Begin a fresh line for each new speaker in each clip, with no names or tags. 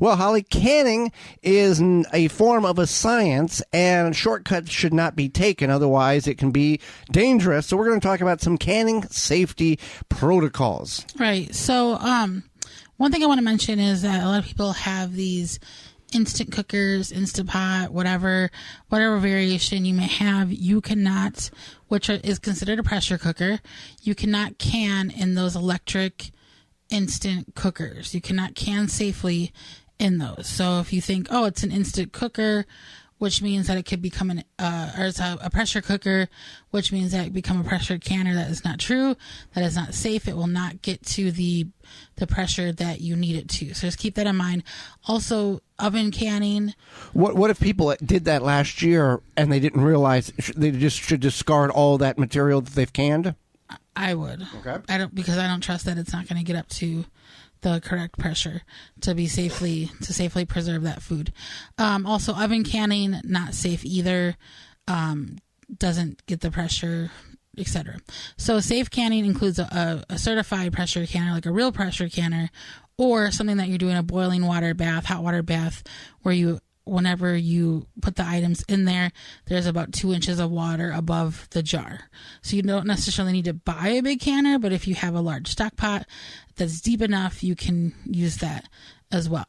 Well, Holly, canning is a form of a science, and shortcuts should not be taken. Otherwise, it can be dangerous. So we're going to talk about some canning safety protocols.
Right. So one thing I want to mention is that a lot of people have these instant cookers, Instant Pot, whatever variation you may have. You cannot, which is considered a pressure cooker, you cannot can in those electric instant cookers. You cannot can safely in those. So if you think, oh, it's an instant cooker, which means that it could become or it's a pressure cooker, which means that it become a pressure canner. That is not true. That is not safe. It will not get to the pressure that you need it to. So just keep that in mind. Also, oven canning.
What if people did that last year and they didn't realize they just should discard all that material that they've canned?
I would.
Okay.
Because I don't trust that it's not going to get up to the correct pressure to safely preserve that food. Also, oven canning, not safe either. Doesn't get the pressure, etc. So safe canning includes a certified pressure canner, like a real pressure canner, or something that you're doing a boiling water bath, hot water bath, where whenever you put the items in there, there's about 2 inches of water above the jar. So you don't necessarily need to buy a big canner, but if you have a large stock pot that's deep enough, you can use that as well.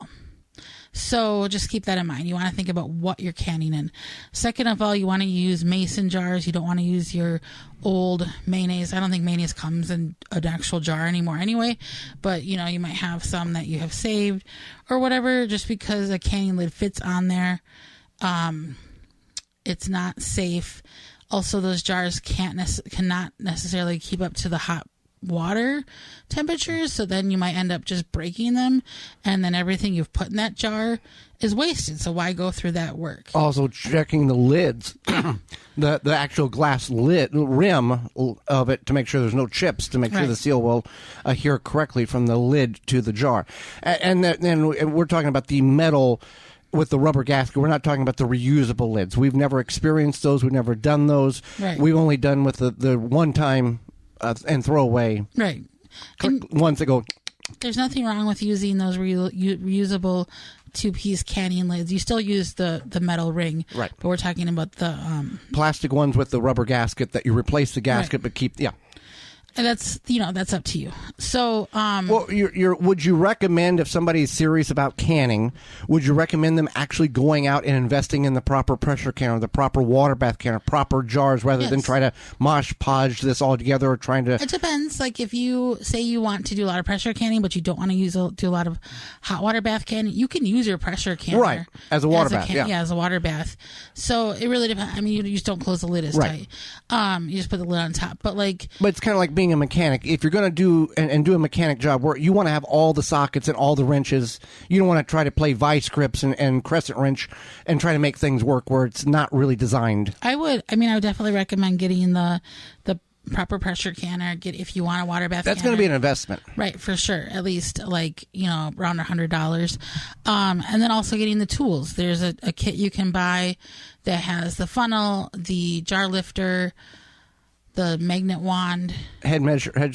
So just keep that in mind. You want to think about what you're canning in. Second of all, you want to use mason jars. You don't want to use your old mayonnaise. I don't think mayonnaise comes in an actual jar anymore anyway, but you might have some that you have saved or whatever. Just because a canning lid fits on there, it's not safe. Also, those jars cannot necessarily keep up to the hot water temperatures, so then you might end up just breaking them, and then everything you've put in that jar is wasted. So why go through that work?
Also checking the lids, the actual glass rim of it, to make sure there's no chips, to make sure the seal will adhere correctly from the lid to the jar. And we're talking about the metal with the rubber gasket. We're not talking about the reusable lids. We've never experienced those. We've never done those.
Right.
We've only done with the one-time and throw away ones that go.
There's nothing wrong with using those reusable 2-piece canning lids. You still use the metal ring,
right?
But we're talking about the
plastic ones with the rubber gasket that you replace the gasket but keep. Yeah.
And that's up to you. So,
well, would you recommend, if somebody's serious about canning, would you recommend them actually going out and investing in the proper pressure canner, the proper water bath canner, proper jars, rather than try to mosh podge this all together or trying to?
It depends. Like if you say you want to do a lot of pressure canning, but you don't want to do a lot of hot water bath canning, you can use your pressure canner
as a water bath.
As a water bath. So it really depends. I mean, you just don't close the lid as tight. You just put the lid on top. But
it's kind of like being a mechanic. If you're going to do a mechanic job where you want to have all the sockets and all the wrenches, you don't want to try to play vice grips and crescent wrench and try to make things work where it's not really designed. I would
definitely recommend getting the proper pressure canner. If you want a water bath.
That's going to be an investment,
right? For sure, at least around $100. And then also getting the tools. There's a kit you can buy that has the funnel, the jar lifter, the magnet wand, head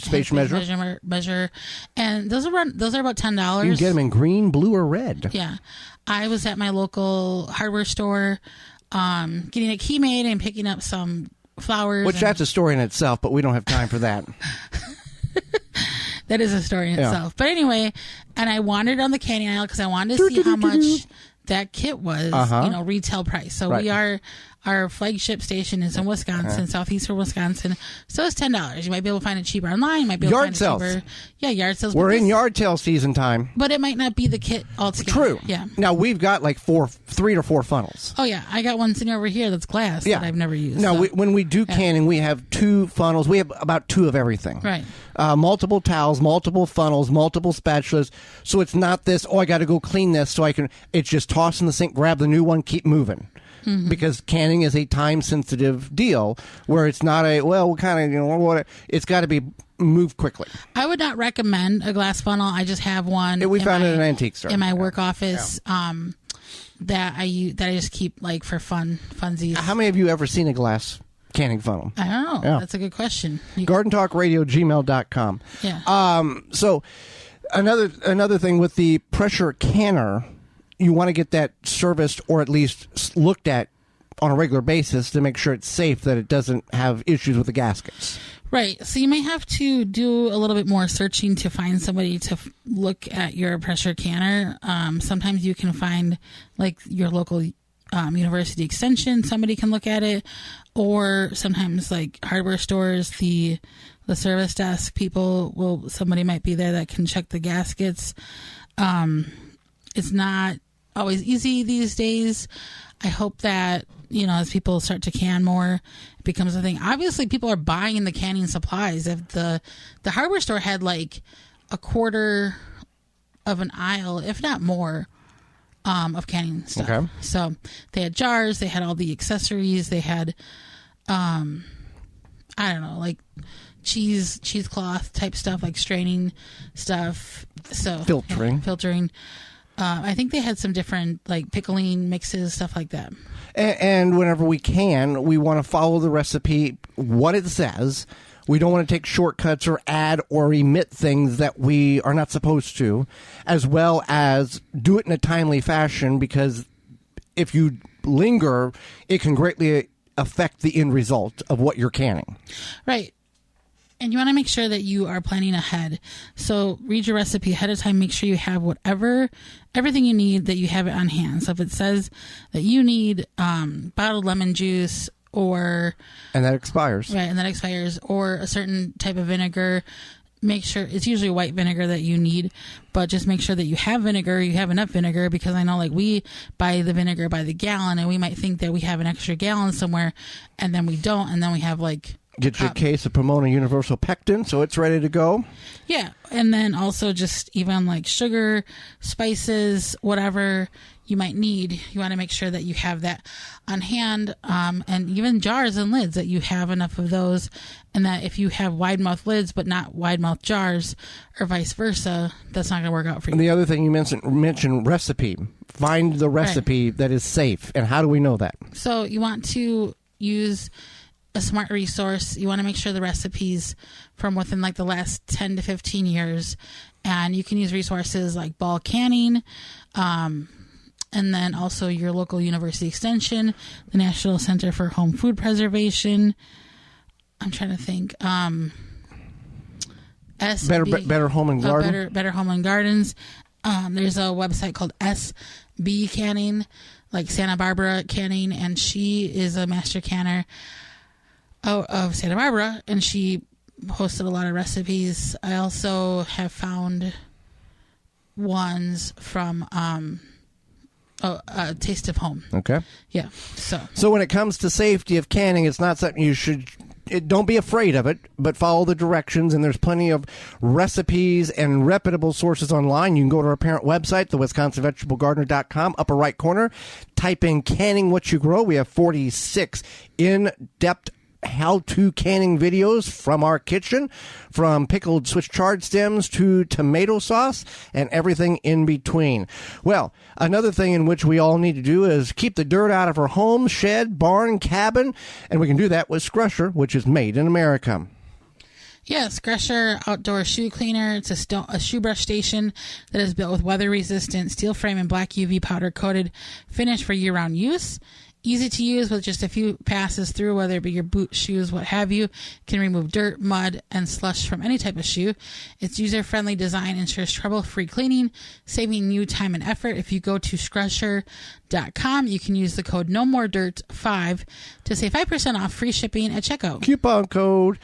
space measure, and those are about $10.
You can get them in green, blue, or red.
Yeah, I was at my local hardware store, getting a key made and picking up some flowers.
Which that's a story in itself, but we don't have time for that.
That is a story in itself. But anyway, and I wandered on the canning aisle because I wanted to see how much that kit was, retail price. So our flagship station is in Wisconsin, southeastern Wisconsin. So it's $10. You might be able to find it cheaper online. You might be able to find it cheaper. Yeah, yard sales.
We're in yard sale season time.
But it might not be the kit altogether.
True.
Yeah.
Now we've got like 3 to 4 funnels.
Oh yeah, I got one sitting over here that's glass that I've never used.
Now when we do canning, we have 2 funnels. We have about 2 of everything.
Right.
Multiple towels, multiple funnels, multiple spatulas. So it's not this. Oh, I got to go clean this so I can. It's just toss in the sink, grab the new one, keep moving. Mm-hmm. Because canning is a time-sensitive deal where it's not it's got to be moved quickly.
I would not recommend a glass funnel. I just have one.
We found it at an antique store
in my work office that I just keep for funsies.
How many of you ever seen a glass canning funnel?
I don't know. Yeah. That's a good question.
GardenTalkRadio@gmail.com.
Yeah.
So another thing with the pressure canner. you want to get that serviced or at least looked at on a regular basis to make sure it's safe, that it doesn't have issues with the gaskets.
Right. So you may have to do a little bit more searching to find somebody to look at your pressure canner. Sometimes you can find like your local university extension, somebody can look at it, or sometimes like hardware stores, the service desk people somebody might be there that can check the gaskets. It's not always easy these days. I hope that, as people start to can more, it becomes a thing. Obviously, people are buying the canning supplies. If the hardware store had like a quarter of an aisle, if not more, of canning stuff. Okay. So they had jars, they had all the accessories, they had, I don't know, like cheesecloth type stuff, like straining stuff. So filtering. I think they had some different like pickling mixes, stuff like that.
And whenever we can, we want to follow the recipe, what it says. We don't want to take shortcuts or add or omit things that we are not supposed to, as well as do it in a timely fashion, because if you linger, it can greatly affect the end result of what you're canning. Right.
And you want to make sure that you are planning ahead. So read your recipe ahead of time. Make sure you have everything you need, that you have it on hand. So if it says that you need bottled lemon juice,
and that expires.
Right, and that expires, or a certain type of vinegar, make sure it's usually white vinegar that you need, but just make sure that you have vinegar, you have enough vinegar, because I know like we buy the vinegar by the gallon, and we might think that we have an extra gallon somewhere, and then we don't, and then we have like...
Get your case of Pomona Universal Pectin, so it's ready to go.
Yeah, and then also just even like sugar, spices, whatever you might need, you want to make sure that you have that on hand, and even jars and lids, that you have enough of those, and that if you have wide mouth lids but not wide mouth jars, or vice versa, that's not going to work out for you.
And the other thing you mentioned recipe. Find the recipe that is safe, and how do we know that?
So you want to use a smart resource. You want to make sure the recipes from within like the last 10 to 15 years, and you can use resources like Ball Canning, and then also your local university extension, the National Center for Home Food Preservation. I'm trying to think.
Better Home and Garden.
Better Home and Gardens. There's a website called SB Canning, like Santa Barbara Canning, and she is a master canner of Santa Barbara, and she posted a lot of recipes. I also have found ones from Taste of Home.
Okay.
Yeah. So
when it comes to safety of canning, it's not something you should... Don't be afraid of it, but follow the directions, and there's plenty of recipes and reputable sources online. You can go to our parent website, the WisconsinVegetableGardener.com, upper right corner, type in Canning What You Grow. We have 46 in-depth how-to canning videos from our kitchen, from pickled Swiss chard stems to tomato sauce and everything in between. Well, another thing in which we all need to do is keep the dirt out of our home, shed, barn, cabin, and we can do that with Scrusher, which is made in America.
Yes, Scrusher Outdoor Shoe Cleaner. It's a shoe brush station that is built with weather-resistant steel frame and black UV powder-coated finish for year-round use. Easy to use with just a few passes through, whether it be your boot, shoes, what have you. Can remove dirt, mud, and slush from any type of shoe. Its user-friendly design ensures trouble-free cleaning, saving you time and effort. If you go to Scrusher.com, you can use the code NOMOREDIRT5 to save 5% off free shipping at checkout.
Coupon code